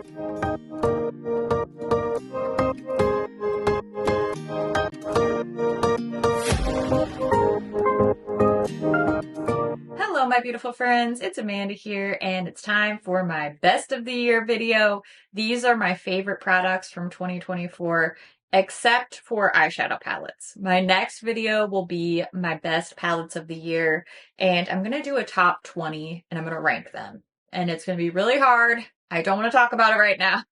Hello, my beautiful friends. It's Amanda here, and it's time for my best of the year video. These are my favorite products from 2024, except for eyeshadow palettes. My next video will be my best palettes of the year, and I'm going to do a top 20, and I'm going to rank them. And it's going to be really hard. I don't want to talk about it right now.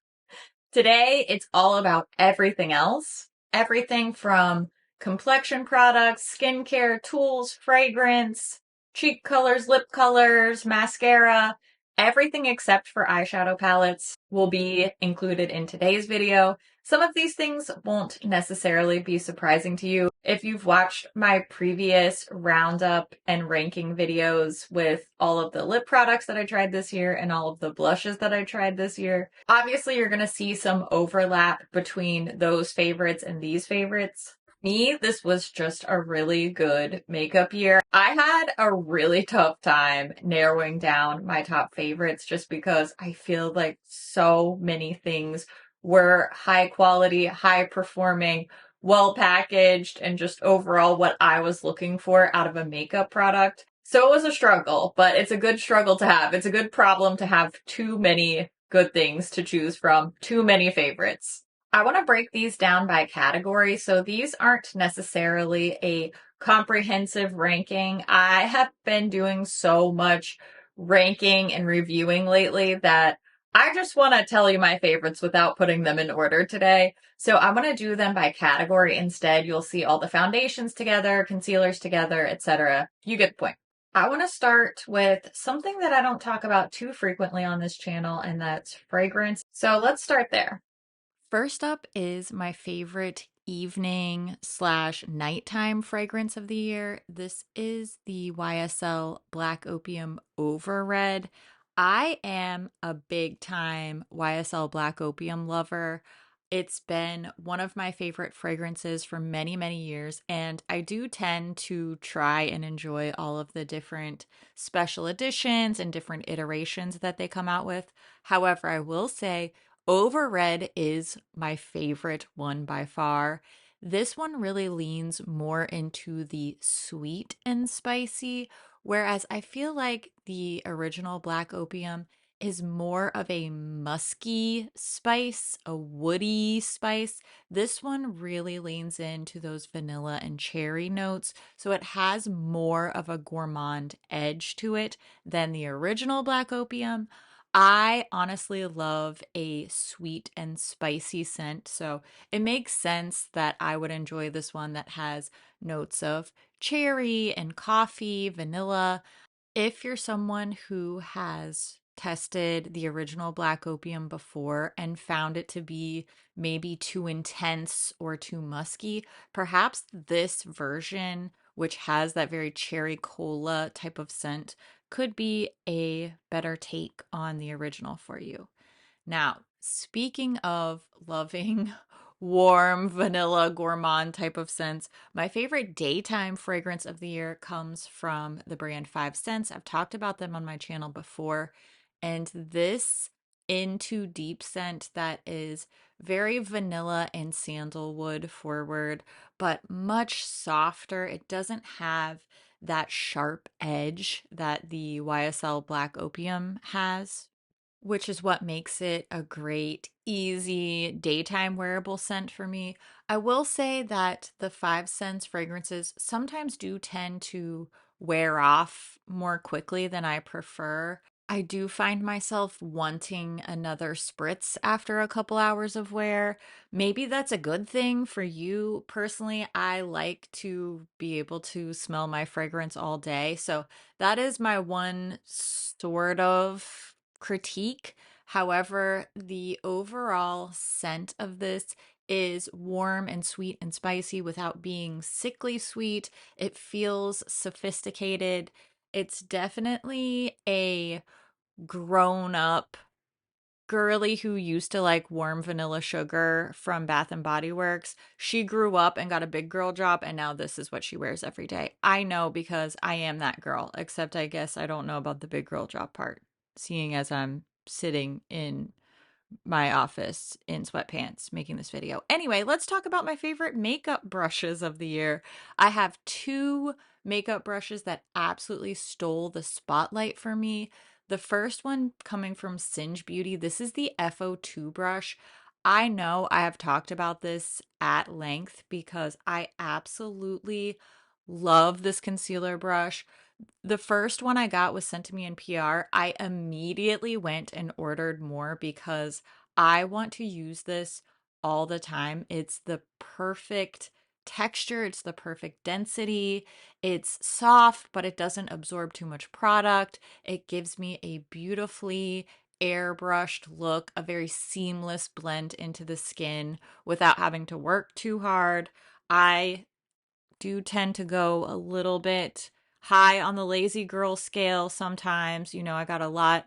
Today, it's all about everything else. Everything from complexion products, skincare, tools, fragrance, cheek colors, lip colors, mascara, everything except for eyeshadow palettes will be included in today's video. Some of these things won't necessarily be surprising to you. If you've watched my previous roundup and ranking videos with all of the lip products that I tried this year and all of the blushes that I tried this year, obviously you're going to see some overlap between those favorites and these favorites. Me, this was just a really good makeup year. I had a really tough time narrowing down my top favorites just because I feel like so many things were high quality, high performing, well packaged, and just overall what I was looking for out of a makeup product. So it was a struggle, but it's a good struggle to have. It's a good problem to have too many good things to choose from, too many favorites. I want to break these down by category, so these aren't necessarily a comprehensive ranking. I have been doing so much ranking and reviewing lately that I just want to tell you my favorites without putting them in order today. So I'm going to do them by category instead. You'll see all the foundations together, concealers together, etc. You get the point. I want to start with something that I don't talk about too frequently on this channel, and that's fragrance. So let's start there. First up is my favorite evening / nighttime fragrance of the year. This is the YSL Black Opium Over Red. I am a big time YSL Black Opium lover. It's been one of my favorite fragrances for many, many years, and I do tend to try and enjoy all of the different special editions and different iterations that they come out with. However, I will say Over Red is my favorite one by far. This one really leans more into the sweet and spicy, whereas I feel like the original Black Opium is more of a musky spice, a woody spice. This one really leans into those vanilla and cherry notes, so it has more of a gourmand edge to it than the original Black Opium. I honestly love a sweet and spicy scent, so it makes sense that I would enjoy this one that has notes of cherry and coffee, vanilla. If you're someone who has tested the original Black Opium before and found it to be maybe too intense or too musky, perhaps this version, which has that very cherry cola type of scent, could be a better take on the original for you. Now, speaking of loving warm vanilla gourmand type of scents, my favorite daytime fragrance of the year comes from the brand 5 Cents. I've talked about them on my channel before, and this Into Deep scent that is very vanilla and sandalwood forward, but much softer. It doesn't have that sharp edge that the YSL Black Opium has, which is what makes it a great, easy daytime wearable scent for me. I will say that the 5 Cents fragrances sometimes do tend to wear off more quickly than I prefer. I do find myself wanting another spritz after a couple hours of wear. Maybe that's a good thing for you. Personally, I like to be able to smell my fragrance all day. So that is my one sort of critique. However, the overall scent of this is warm and sweet and spicy without being sickly sweet. It feels sophisticated. It's definitely a grown up girly who used to like warm vanilla sugar from Bath and Body Works. She grew up and got a big girl job, and now this is what she wears every day. I know because I am that girl, except I guess I don't know about the big girl job part, seeing as I'm sitting in my office in sweatpants making this video. Anyway, let's talk about my favorite makeup brushes of the year. I have two makeup brushes that absolutely stole the spotlight for me. The first one coming from Singe Beauty. This is the FO2 brush. I know I have talked about this at length because I absolutely love this concealer brush. The first one I got was sent to me in PR. I immediately went and ordered more because I want to use this all the time. It's the perfect texture, it's the perfect density. It's soft, but it doesn't absorb too much product. It gives me a beautifully airbrushed look, a very seamless blend into the skin without having to work too hard. I do tend to go a little bit high on the lazy girl scale sometimes. You know, I got a lot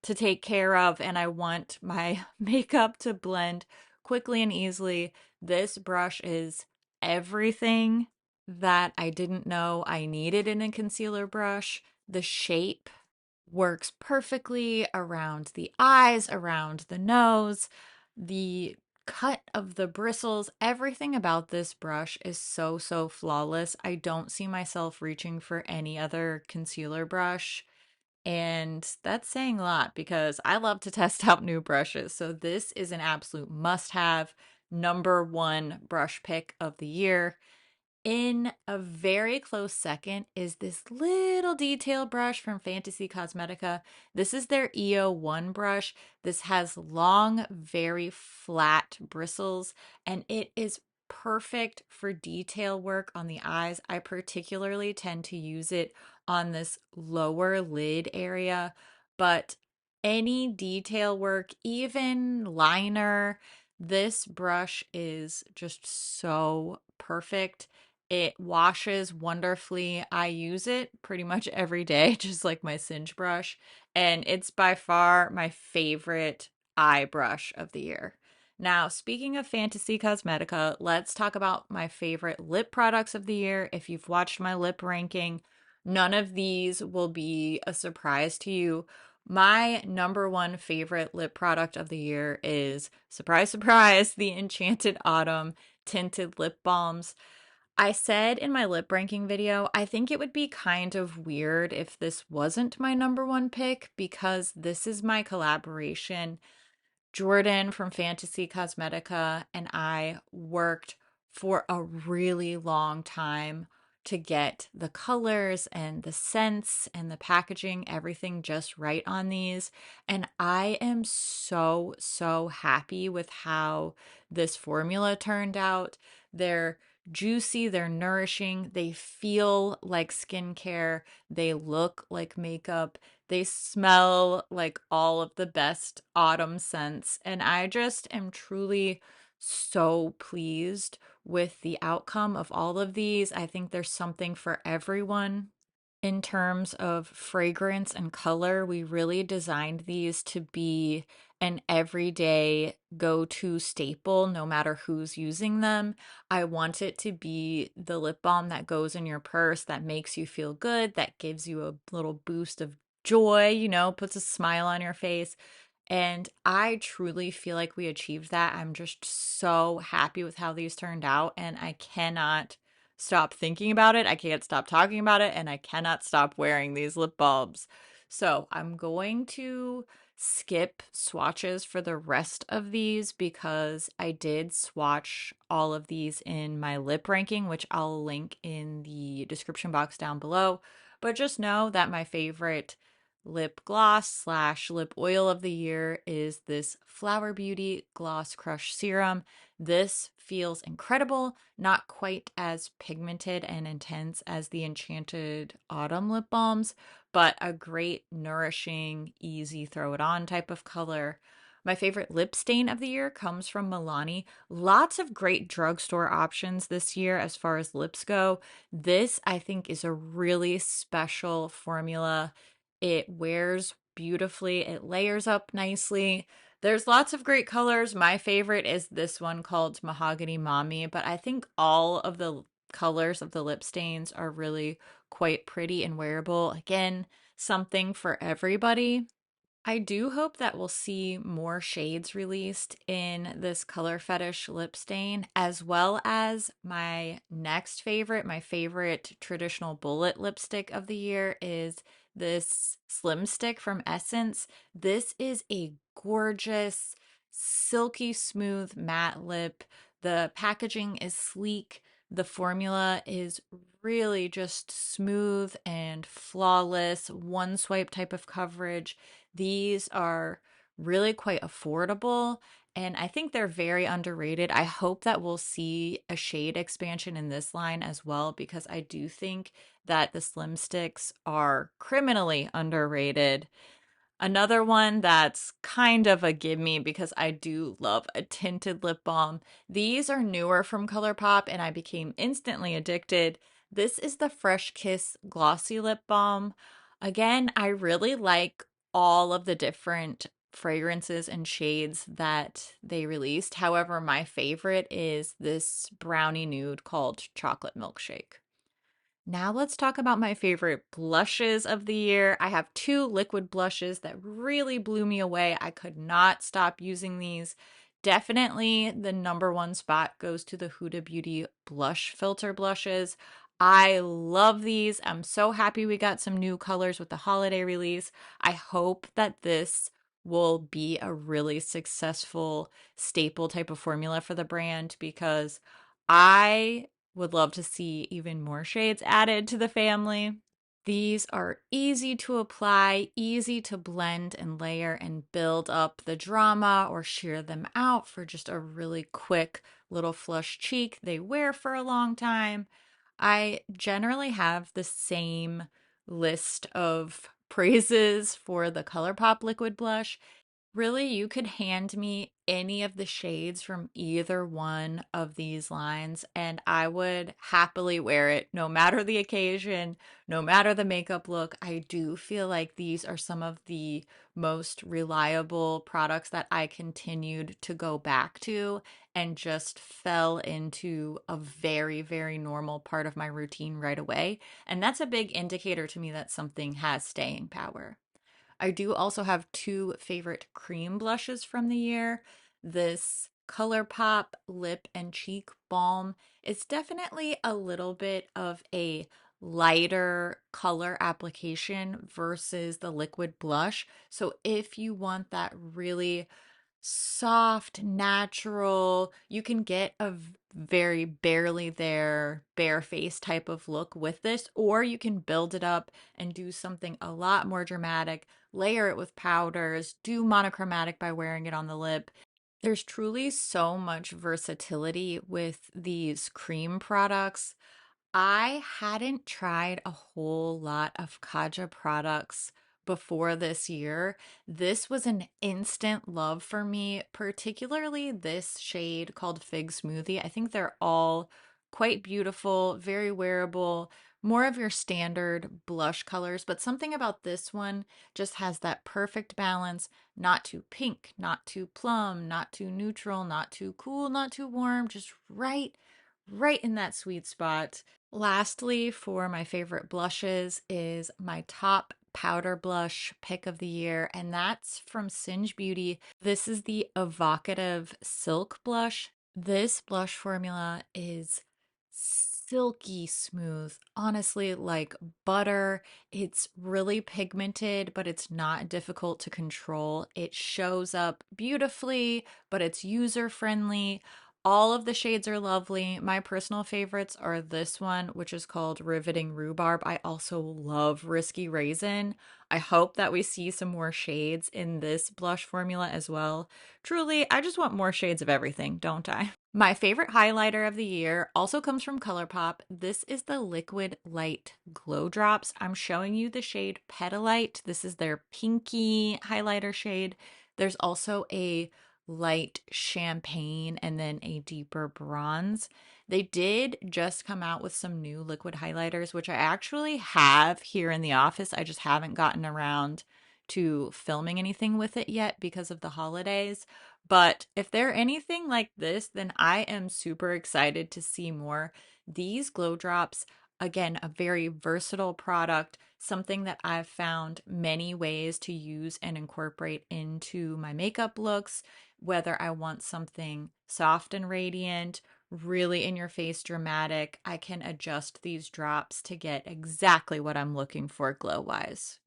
to take care of and I want my makeup to blend quickly and easily. This brush is everything that I didn't know I needed in a concealer brush. The shape works perfectly around the eyes, around the nose, the cut of the bristles. Everything about this brush is so, so flawless. I don't see myself reaching for any other concealer brush. And that's saying a lot because I love to test out new brushes. So this is an absolute must have, number one brush pick of the year. In a very close second is this little detail brush from Fantasy Cosmetica. This is their EO1 brush. This has long, very flat bristles, and it is perfect for detail work on the eyes. I particularly tend to use it on this lower lid area, but any detail work, even liner, this brush is just so perfect. It washes wonderfully. I use it pretty much every day, just like my Singe brush. And it's by far my favorite eye brush of the year. Now, speaking of Fantasy Cosmetica, let's talk about my favorite lip products of the year. If you've watched my lip ranking, none of these will be a surprise to you. My number one favorite lip product of the year is, surprise, surprise, the Enchanted Autumn tinted lip balms. I said in my lip ranking video, I think it would be kind of weird if this wasn't my number one pick because this is my collaboration. Jordan from Fantasy Cosmetica and I worked for a really long time to get the colors and the scents and the packaging, everything just right on these. And I am so, so happy with how this formula turned out. They're juicy, they're nourishing, they feel like skincare, they look like makeup. They smell like all of the best autumn scents, and I just am truly so pleased with the outcome of all of these. I think there's something for everyone. In terms of fragrance and color, we really designed these to be an everyday go-to staple, no matter who's using them. I want it to be the lip balm that goes in your purse, that makes you feel good, that gives you a little boost of joy, you know, puts a smile on your face. And I truly feel like we achieved that. I'm just so happy with how these turned out, and I cannot stop thinking about it. I can't stop talking about it, and I cannot stop wearing these lip bulbs. So I'm going to skip swatches for the rest of these because I did swatch all of these in my lip ranking, which I'll link in the description box down below. But just know that my favorite lip gloss slash lip oil of the year is this Flower Beauty Gloss Crush Serum. This feels incredible, not quite as pigmented and intense as the Enchanted Autumn lip balms, but a great, nourishing, easy throw it on type of color. My favorite lip stain of the year comes from Milani. Lots of great drugstore options this year as far as lips go. This, I think, is a really special formula. It wears beautifully, it layers up nicely. There's lots of great colors. My favorite is this one called Mahogany Mami, but I think all of the colors of the lip stains are really quite pretty and wearable. Again, something for everybody. I do hope that we'll see more shades released in this Color Fetish lip stain, as well as my next favorite, my favorite traditional bullet lipstick of the year is this Slim Stick from Essence. This is a gorgeous, silky smooth matte lip. The packaging is sleek. The formula is really just smooth and flawless, one swipe type of coverage. These are really quite affordable, and I think they're very underrated. I hope that we'll see a shade expansion in this line as well, because I do think that the Slim Sticks are criminally underrated. Another one that's kind of a gimme because I do love a tinted lip balm. These are newer from ColourPop and I became instantly addicted. This is the Fresh Kiss Glossy Lip Balm. Again, I really like all of the different fragrances and shades that they released. However, my favorite is this brownie nude called Chocolate Milkshake. Now let's talk about my favorite blushes of the year. I have two liquid blushes that really blew me away. I could not stop using these. Definitely the number one spot goes to the Huda Beauty Blush Filter blushes. I love these. I'm so happy we got some new colors with the holiday release. I hope that this will be a really successful staple type of formula for the brand because I would love to see even more shades added to the family. These are easy to apply, easy to blend and layer and build up the drama or sheer them out for just a really quick little flush cheek. They wear for a long time. I generally have the same list of praises for the ColourPop liquid blush. Really, you could hand me any of the shades from either one of these lines, and I would happily wear it no matter the occasion, no matter the makeup look. I do feel like these are some of the most reliable products that I continued to go back to and just fell into a very, very normal part of my routine right away. And that's a big indicator to me that something has staying power. I do also have two favorite cream blushes from the year. This ColourPop Lip and Cheek Balm. It's definitely a little bit of a lighter color application versus the liquid blush. So if you want that really soft, natural. You can get a very barely there, bare face type of look with this, or you can build it up and do something a lot more dramatic, layer it with powders, do monochromatic by wearing it on the lip. There's truly so much versatility with these cream products. I hadn't tried a whole lot of Kaja products before this year. This was an instant love for me, particularly this shade called Fig Smoothie. I think they're all quite beautiful, very wearable, more of your standard blush colors, but something about this one just has that perfect balance, not too pink, not too plum, not too neutral, not too cool, not too warm, just right in that sweet spot. Lastly, for my favorite blushes is my top powder blush pick of the year, and that's from Singe Beauty. This is the Evocative Silk Blush. This blush formula is silky smooth, honestly, like butter. It's really pigmented, but it's not difficult to control. It shows up beautifully, but it's user friendly. All of the shades are lovely. My personal favorites are this one, which is called Riveting Rhubarb. I also love Risky Raisin. I hope that we see some more shades in this blush formula as well. Truly, I just want more shades of everything, don't I? My favorite highlighter of the year also comes from ColourPop. This is the Liquid Light Glow Drops. I'm showing you the shade Petalite. This is their pinky highlighter shade. There's also a light champagne and then a deeper bronze. They did just come out with some new liquid highlighters, which I actually have here in the office. I just haven't gotten around to filming anything with it yet because of the holidays. But if they're anything like this, then I am super excited to see more. These glow drops Again, a very versatile product, something that I've found many ways to use and incorporate into my makeup looks, whether I want something soft and radiant, really in your face dramatic. I can adjust these drops to get exactly what I'm looking for glow wise.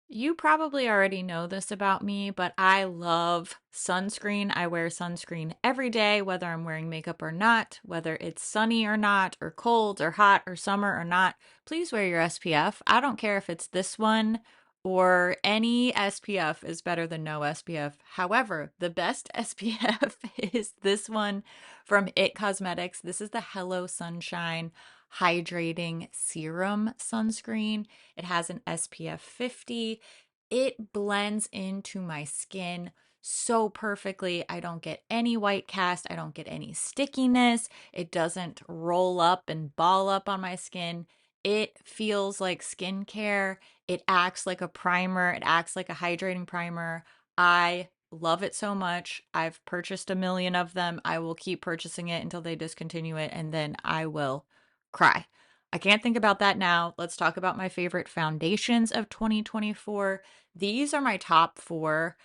You probably already know this about me, but I love sunscreen. I wear sunscreen every day, whether I'm wearing makeup or not, whether it's sunny or not, or cold or hot or summer or not. Please wear your SPF. I don't care if it's this one or any SPF is better than no SPF. However, the best SPF is this one from It Cosmetics. This is the Hello Sunshine Hydrating Serum Sunscreen. It has an SPF 50. It blends into my skin so perfectly. I don't get any white cast. I don't get any stickiness. It doesn't roll up and ball up on my skin. It feels like skincare. It acts like a primer. It acts like a hydrating primer. I love it so much. I've purchased a million of them. I will keep purchasing it until they discontinue it, and then I will cry. I can't think about that now. Let's talk about my favorite foundations of 2024. These are my top four.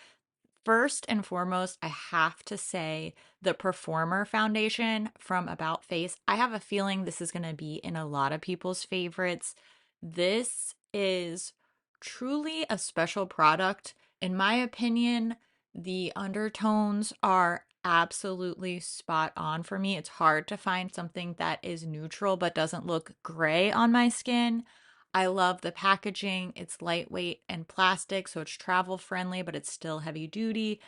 First and foremost, I have to say the Performer foundation from About Face. I have a feeling this is going to be in a lot of people's favorites. This is truly a special product. In my opinion, the undertones are absolutely spot on for me. It's hard to find something that is neutral but doesn't look gray on my skin. I love the packaging. It's lightweight and plastic, so it's travel friendly, but it's still heavy duty.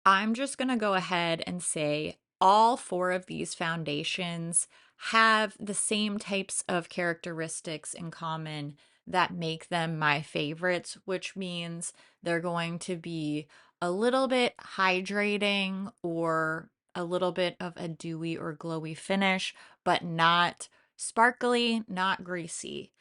I'm just going to go ahead and say all four of these foundations have the same types of characteristics in common that make them my favorites, which means they're going to be a little bit hydrating or a little bit of a dewy or glowy finish, but not sparkly, not greasy.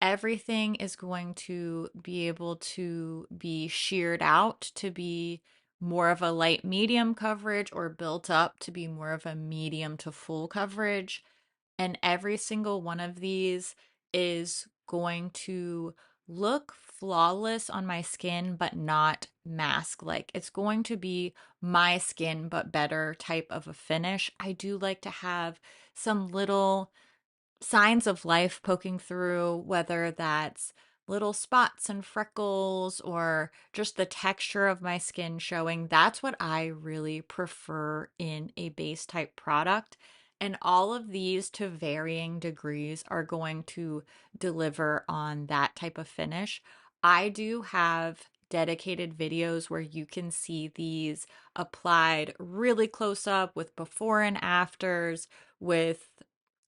Everything is going to be able to be sheared out to be more of a light medium coverage or built up to be more of a medium to full coverage. And every single one of these is going to look flawless on my skin, but not mask like. It's going to be my skin, but better type of a finish. I do like to have some little signs of life poking through, whether that's little spots and freckles or just the texture of my skin showing. That's what I really prefer in a base type product. And all of these, to varying degrees, are going to deliver on that type of finish. I do have dedicated videos where you can see these applied really close up with before and afters, with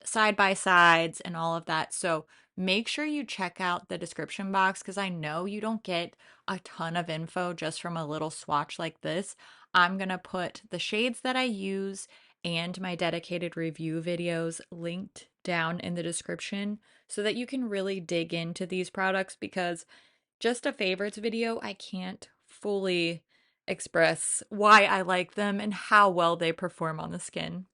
side by sides and all of that. So make sure you check out the description box because I know you don't get a ton of info just from a little swatch like this. I'm going to put the shades that I use and my dedicated review videos linked down in the description so that you can really dig into these products, because just a favorites video, I can't fully express why I like them and how well they perform on the skin.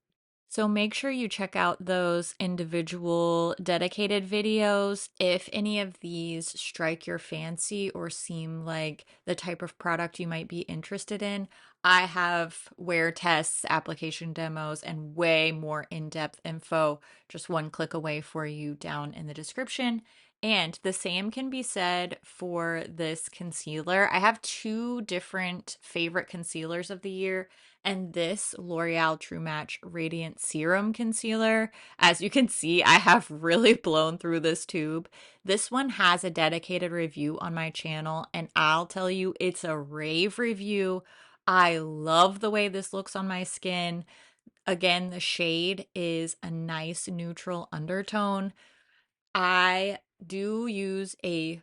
So make sure you check out those individual dedicated videos. If any of these strike your fancy or seem like the type of product you might be interested in, I have wear tests, application demos, and way more in-depth info just one click away for you down in the description. And the same can be said for this concealer. I have two different favorite concealers of the year, and this L'Oreal True Match Radiant Serum Concealer. As you can see, I have really blown through this tube. This one has a dedicated review on my channel, and I'll tell you, it's a rave review. I love the way this looks on my skin. Again, the shade is a nice neutral undertone. I do use a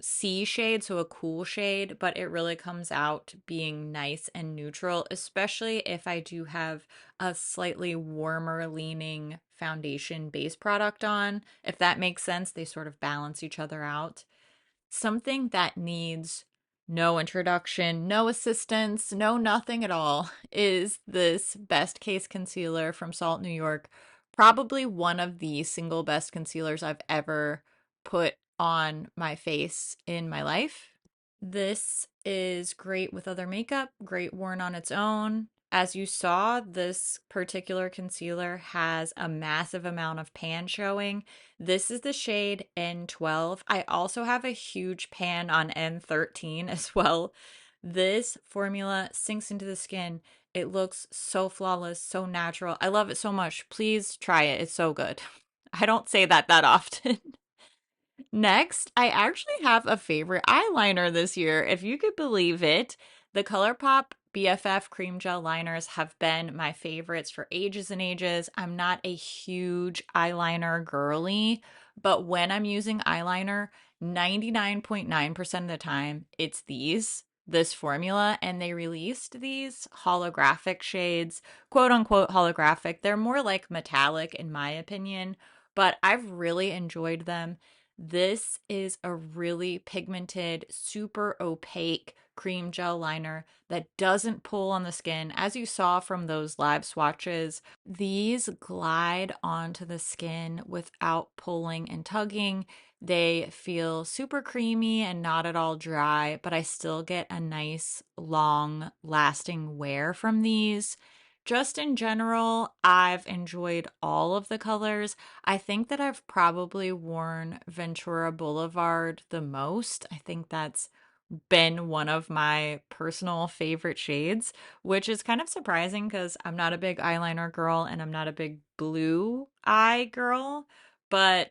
C shade, so a cool shade, but it really comes out being nice and neutral, especially if I do have a slightly warmer leaning foundation base product on. If that makes sense, they sort of balance each other out. Something that needs no introduction, no assistance, no nothing at all is this Best Case Concealer from Salt New York Probably one of the single best concealers I've ever put on my face in my life. This is great with other makeup, great worn on its own. As you saw, this particular concealer has a massive amount of pan showing. This is the shade N12. I also have a huge pan on N13 as well. This formula sinks into the skin. It looks so flawless, so natural. I love it so much. Please try it. It's so good. I don't say that often. Next, I actually have a favorite eyeliner this year. If you could believe it, the ColourPop BFF cream gel liners have been my favorites for ages and ages. I'm not a huge eyeliner girly, but when I'm using eyeliner, 99.9% of the time, it's this formula, and they released these holographic shades, quote unquote holographic. They're more like metallic in my opinion, but I've really enjoyed them. This is a really pigmented, super opaque cream gel liner that doesn't pull on the skin. As you saw from those live swatches, these glide onto the skin without pulling and tugging. They feel super creamy and not at all dry, but I still get a nice, long lasting wear from these. Just in general, I've enjoyed all of the colors. I think that I've probably worn Ventura Boulevard the most. I think that's been one of my personal favorite shades, which is kind of surprising because I'm not a big eyeliner girl and I'm not a big blue eye girl, but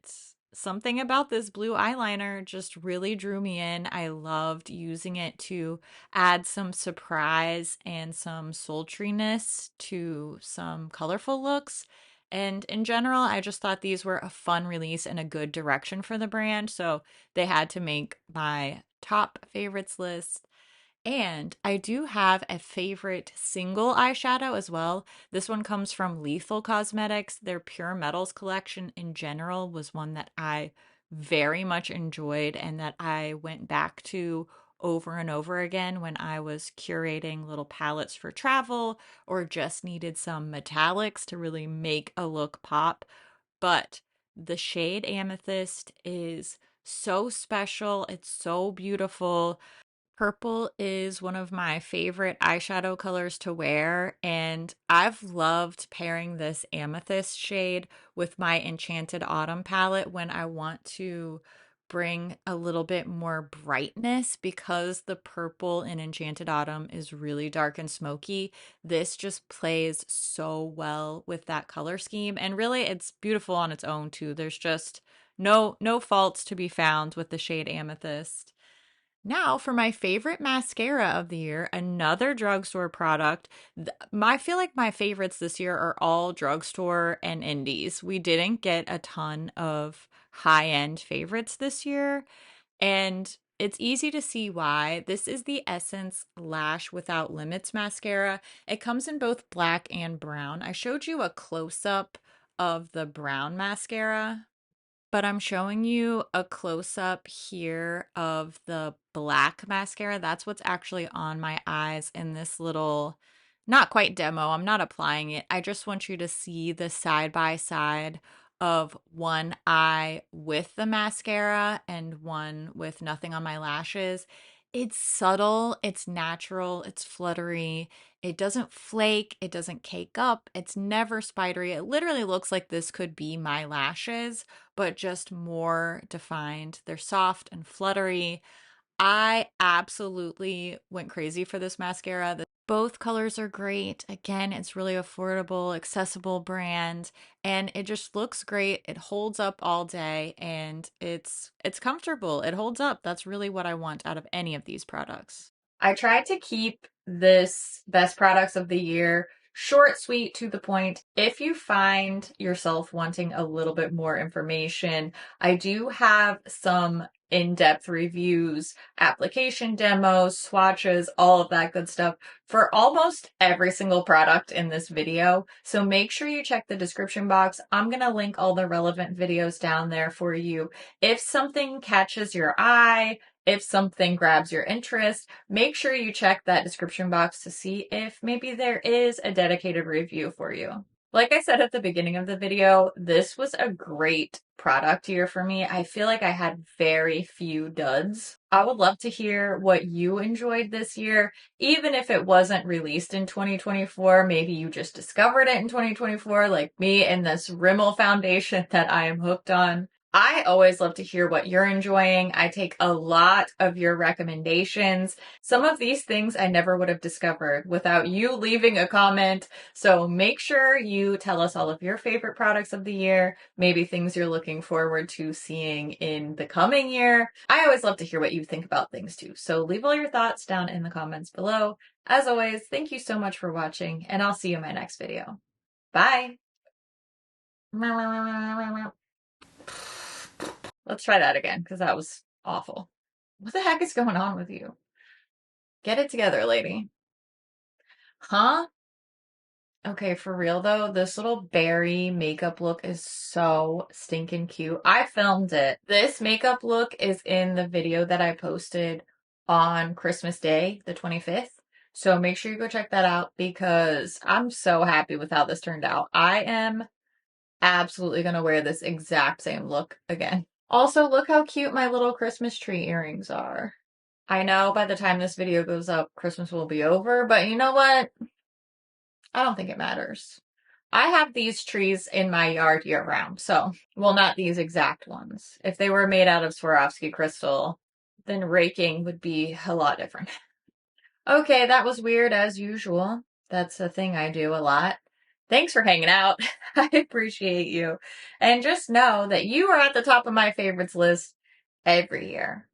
something about this blue eyeliner just really drew me in. I loved using it to add some surprise and some sultriness to some colorful looks. And in general, I just thought these were a fun release and a good direction for the brand. So they had to make my top favorites list. And I do have a favorite single eyeshadow as well. This one comes from Lethal Cosmetics. Their Pure Metals collection in general was one that I very much enjoyed and that I went back to over and over again when I was curating little palettes for travel or just needed some metallics to really make a look pop. But the shade Amethyst is so special. It's so beautiful. Purple is one of my favorite eyeshadow colors to wear, and I've loved pairing this amethyst shade with my Enchanted Autumn palette when I want to bring a little bit more brightness because the purple in Enchanted Autumn is really dark and smoky. This just plays so well with that color scheme, and really it's beautiful on its own too. There's just no faults to be found with the shade Amethyst. Now, for my favorite mascara of the year, another drugstore product. I feel like my favorites this year are all drugstore and indies. We didn't get a ton of high-end favorites this year, and it's easy to see why. This is the Essence Lash Without Limits mascara. It comes in both black and brown. I showed you a close-up of the brown mascara, but I'm showing you a close up here of the black mascara. That's what's actually on my eyes in this little, not quite demo. I'm not applying it. I just want you to see the side by side of one eye with the mascara and one with nothing on my lashes. It's subtle, it's natural, it's fluttery. It doesn't flake, it doesn't cake up, it's never spidery. It literally looks like this could be my lashes, but just more defined. They're soft and fluttery. I absolutely went crazy for this mascara. Both colors are great. Again, it's really affordable, accessible brand, and it just looks great. It holds up all day and it's comfortable. It holds up. That's really what I want out of any of these products. I tried to keep this best products of the year short, sweet, to the point. If you find yourself wanting a little bit more information, I do have some in-depth reviews, application demos, swatches, all of that good stuff for almost every single product in this video. So make sure you check the description box. I'm going to link all the relevant videos down there for you. If something catches your eye, if something grabs your interest, make sure you check that description box to see if maybe there is a dedicated review for you. Like I said at the beginning of the video, this was a great product year for me. I feel like I had very few duds. I would love to hear what you enjoyed this year, even if it wasn't released in 2024. Maybe you just discovered it in 2024, like me and this Rimmel foundation that I am hooked on. I always love to hear what you're enjoying. I take a lot of your recommendations. Some of these things I never would have discovered without you leaving a comment. So make sure you tell us all of your favorite products of the year, maybe things you're looking forward to seeing in the coming year. I always love to hear what you think about things too. So leave all your thoughts down in the comments below. As always, thank you so much for watching, and I'll see you in my next video. Bye! Let's try that again, because that was awful. What the heck is going on with you? Get it together, lady. Huh? Okay, for real though, this little berry makeup look is so stinking cute. I filmed it. This makeup look is in the video that I posted on Christmas Day, the 25th. So make sure you go check that out because I'm so happy with how this turned out. I am absolutely going to wear this exact same look again. Also, look how cute my little Christmas tree earrings are. I know by the time this video goes up, Christmas will be over, but you know what? I don't think it matters. I have these trees in my yard year round, so, well, not these exact ones. If they were made out of Swarovski crystal, then raking would be a lot different. Okay, that was weird as usual. That's a thing I do a lot. Thanks for hanging out. I appreciate you. And just know that you are at the top of my favorites list every year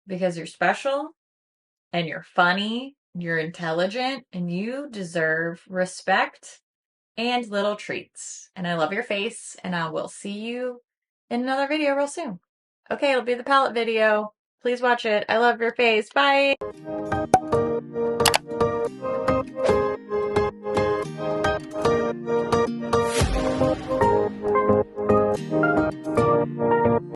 because you're special and you're funny, you're intelligent, and you deserve respect and little treats. And I love your face, and I will see you in another video real soon. Okay, it'll be the palette video. Please watch it. I love your face. Bye!